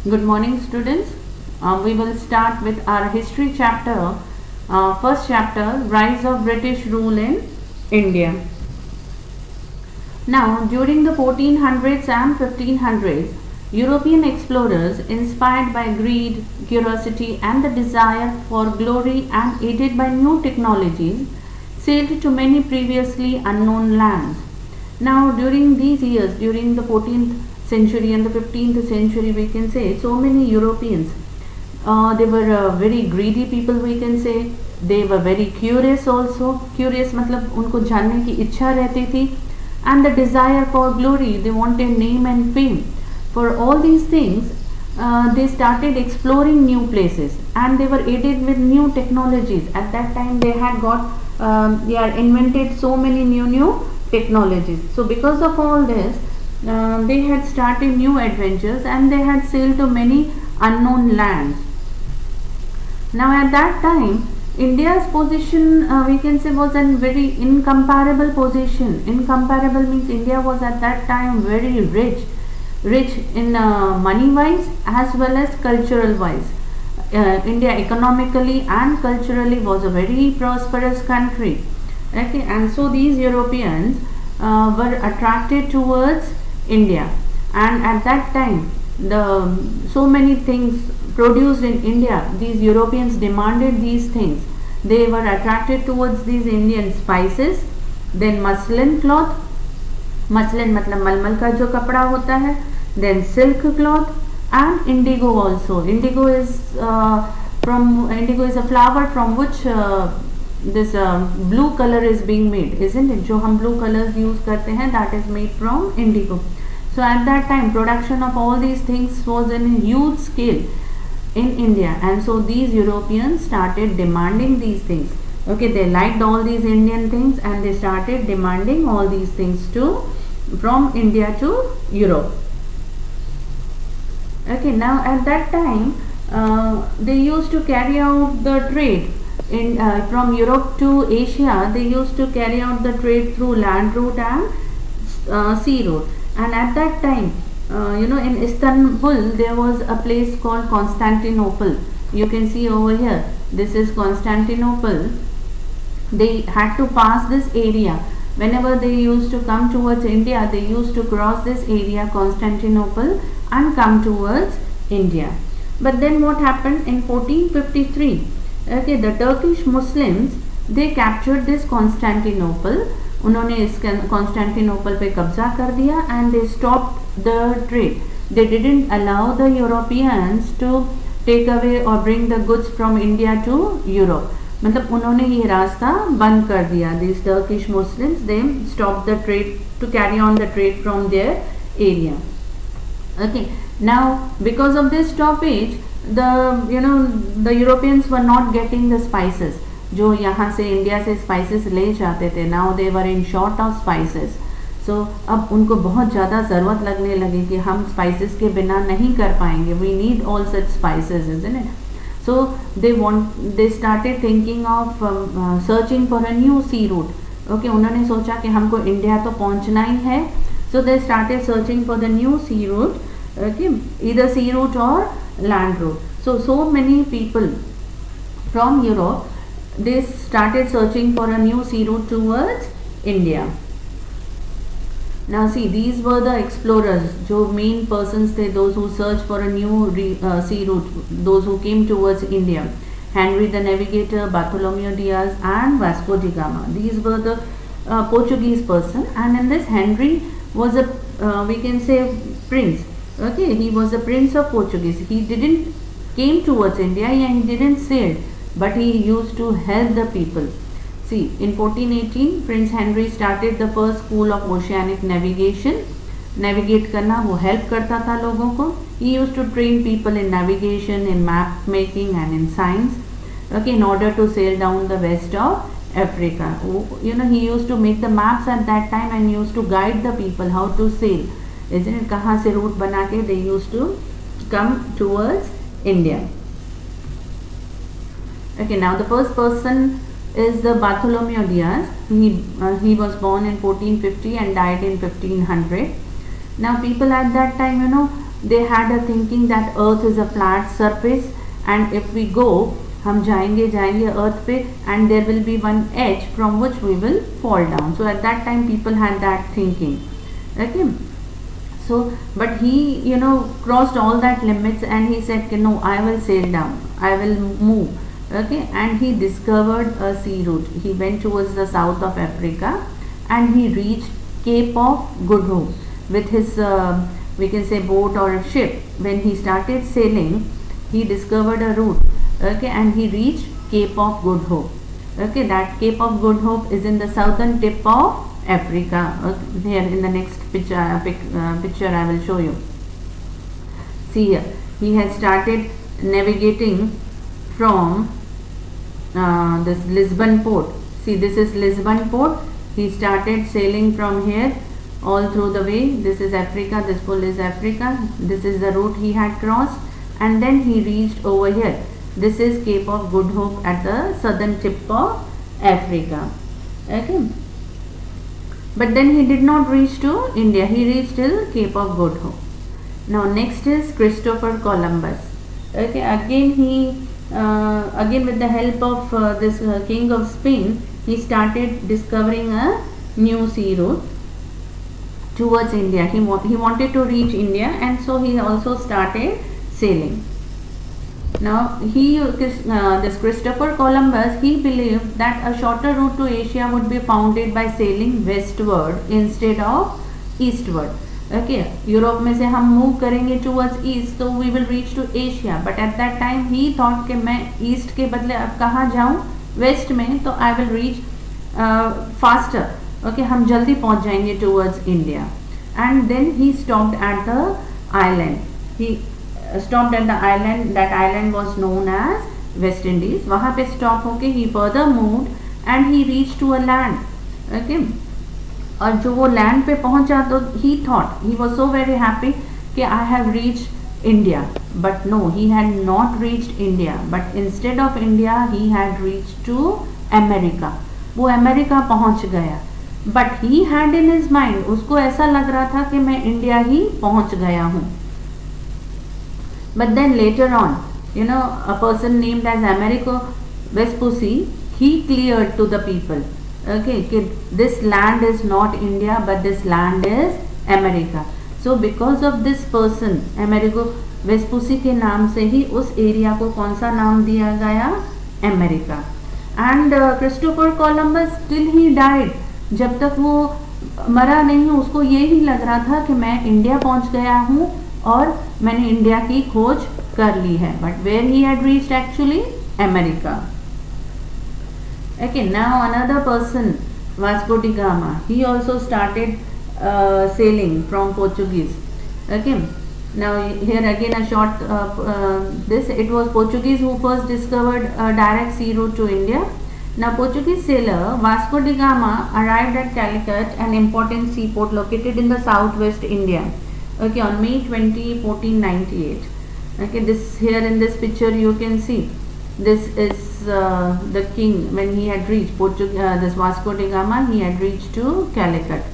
Good morning, students. We will start with our history chapter. First chapter, Rise of British Rule in India. Now, during the 1400s and 1500s, European explorers, inspired by greed, curiosity, and the desire for glory and aided by new technologies, sailed to many previously unknown lands. Now, during these years, during the 14th century and the 15th century, we can say so many Europeans, they were very greedy people, we can say. They were very curious also. Curious मतलब उनको जानने की इच्छा रहती थी. And the desire for glory, they wanted name and fame. For all these things, they started exploring new places, and they were aided with new technologies. At that time, they had invented so many new technologies. So because of all this, they had started new adventures, and they had sailed to many unknown lands. Now at that time, India's position, we can say, was a very incomparable position. Incomparable means India was at that time very rich in money wise as well as cultural wise. India economically and culturally was a very prosperous country. Okay, and so these Europeans were attracted towards India, and at that time, so many things produced in India, these Europeans demanded these things. They were attracted towards these Indian spices, then muslin cloth. Muslin मतलब मलमल का जो कपड़ा होता है, then silk cloth and indigo also. Indigo is a flower from which this blue color is being made, isn't it? जो हम blue colors use करते हैं, that is made from indigo. So at that time, production of all these things was in a huge scale in India, and so these Europeans started demanding these things. Okay, they liked all these Indian things, and they started demanding all these things from India to Europe. Okay, now at that time, they used to carry out the trade from Europe to Asia. They used to carry out the trade through land route and sea route. And at that time, in Istanbul, there was a place called Constantinople. You can see over here, this is Constantinople. They had to pass this area. Whenever they used to come towards India, they used to cross this area, Constantinople, and come towards India. But then what happened in 1453? Okay, the Turkish Muslims, they captured this Constantinople. उन्होंने इस Constantinople पे कब्जा कर दिया, and they stopped the trade. They didn't allow the Europeans to take away और bring the goods from India to Europe. मतलब उन्होंने ये रास्ता बंद कर दिया. This Turkish Muslims, they stop the trade to carry on the trade from there area. Okay, now because of this stoppage, the Europeans were not getting the spices. जो यहाँ से इंडिया से स्पाइसेस ले जाते थे, now they were in short of spices. So अब उनको बहुत ज़्यादा ज़रूरत लगने लगी कि हम स्पाइसेस के बिना नहीं कर पाएंगे. We need all such spices, isn't it? So they started thinking of searching for a new sea route. Okay, उन्होंने सोचा कि हमको इंडिया तो पहुँचना ही है. So they started searching for the new sea route. Okay, either sea route और land route. So many people from Europe, they started searching for a new sea route towards India. Now see, these were the explorers, जो main persons थे, those who searched for a new sea route, those who came towards India. Henry the Navigator, Bartholomew Diaz and Vasco da Gama. These were the Portuguese person, and in this Henry was a we can say prince. Okay, he was a prince of Portuguese. He didn't came towards India and he didn't sail, but he used to help the people. See, in 1418, Prince Henry started the first school of oceanic navigation. Navigate करना, वो help करता था लोगों को. He used to train people in navigation, in map making and in science. Okay, in order to sail down the west of Africa. He used to make the maps at that time and used to guide the people how to sail. Isn't it? कहाँ से route बना के they used to come towards India. Okay, now the first person is the Bartholomew Diaz. He was born in 1450 and died in 1500. Now people at that time, they had a thinking that earth is a flat surface, and if we go, हम जाएंगे earth पे, and there will be one edge from which we will fall down. So at that time people had that thinking. Okay, so but he, you know, crossed all that limits, and he said, no, I will sail down, I will move. Okay, and he discovered a sea route. He went towards the south of Africa, and he reached Cape of Good Hope with his we can say boat or ship. When he started sailing, he discovered a route. Okay, and he reached Cape of Good Hope. Okay, that Cape of Good Hope is in the southern tip of Africa. Okay, here in the next picture, picture I will show you. See here, he had started navigating from this Lisbon port. See, this is Lisbon port. He started sailing from here all through the way. This is Africa, this full is Africa. This is the route he had crossed, and then he reached over here. This is Cape of Good Hope at the southern tip of Africa. Okay, but then he did not reach to India. He reached till Cape of Good Hope. Now next is Christopher Columbus. Okay, again he again with the help of this king of Spain, he started discovering a new sea route towards India. He wanted to reach India, and so he also started sailing. Now this Christopher Columbus, he believed that a shorter route to Asia would be founded by sailing westward instead of eastward. Okay, Europe में से हम move करेंगे towards east, तो we will reach to Asia. But at that time he thought कि मैं east के बदले अब कहाँ जाऊँ, वेस्ट में, तो I will reach faster. Okay, हम जल्दी पहुँच जाएंगे towards India. And then he stopped at the island. He stopped at the island. That island was known as West Indies. वहाँ पे stop होके he further moved and he reached to a land. Okay, और जो वो land पे पहुँचा तो he thought, he was so very happy कि I have reached India. But no, he had not reached India. But instead of India, he had reached to America. वो America पहुँच गया. But he had in his mind, उसको ऐसा लग रहा था कि मैं इंडिया ही पहुँच गया हूँ. But then later on, you know, a person named as Amerigo Vespucci, he cleared to the people, okay, this land is not India, but this land is America. So because of this person, Amerigo Vespucci के नाम से ही उस area को कौन सा नाम दिया गया, America. And Christopher Columbus till he died, जब तक वो मरा नहीं, उसको ये ही लग रहा था कि मैं इंडिया पहुंच गया हूँ और मैंने इंडिया की खोज कर ली है. But where he had reached actually, America. Okay, now another person, Vasco da Gama, he also started sailing from Portuguese. Okay, now here again a short this, it was Portuguese who first discovered a direct sea route to India. Now Portuguese sailor Vasco da Gama arrived at Calicut, an important seaport located in the southwest India. Okay, on May 20, 1498. Okay, this here in this picture you can see, this is the king when he had reached this Vasco da Gama, he had reached to Calicut,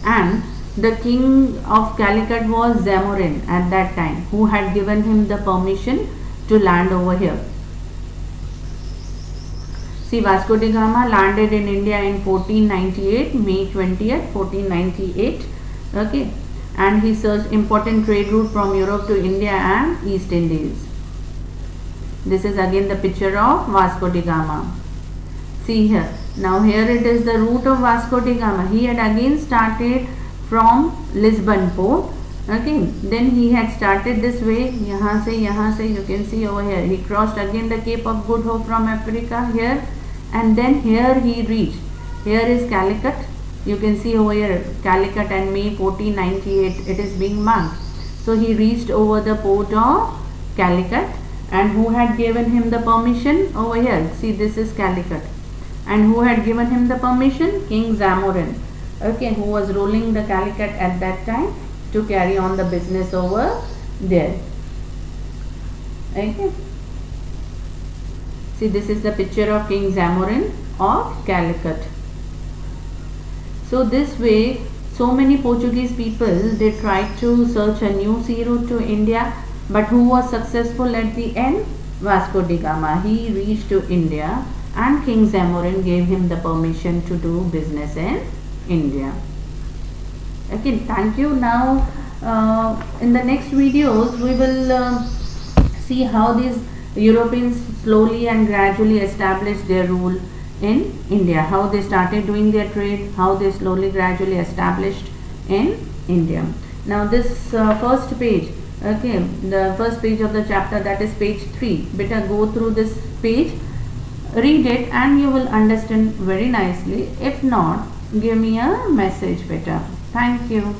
and the king of Calicut was Zamorin at that time, who had given him the permission to land over here. See, Vasco da Gama landed in India in 1498, May 20th, 1498. Okay, and he searched important trade route from Europe to India and East Indies. This is again the picture of Vasco da Gama. See here, now here it is the route of Vasco da Gama. He had again started from Lisbon port. Okay, then he had started this way, यहाँ से you can see over here. He crossed again the Cape of Good Hope from Africa here, and then here he reached. Here is Calicut. You can see over here Calicut, and May 1498 it is being marked. So he reached over the port of Calicut, and who had given him the permission over here? See, this is Calicut, and who had given him the permission? King Zamorin. Okay, who was ruling the Calicut at that time to carry on the business over there. Okay, see, this is the picture of King Zamorin of Calicut. So this way, so many Portuguese people, they tried to search a new sea route to India, but who was successful at the end? Vasco da Gama. He reached to India and King Zamorin gave him the permission to do business in India. Okay, thank you. Now in the next videos we will see how these Europeans slowly and gradually established their rule in India, how they started doing their trade, how they slowly gradually established in India. Now this first page, okay, the first page of the chapter, that is page 3. Better go through this page, read it, and you will understand very nicely. If not, give me a message better. Thank you.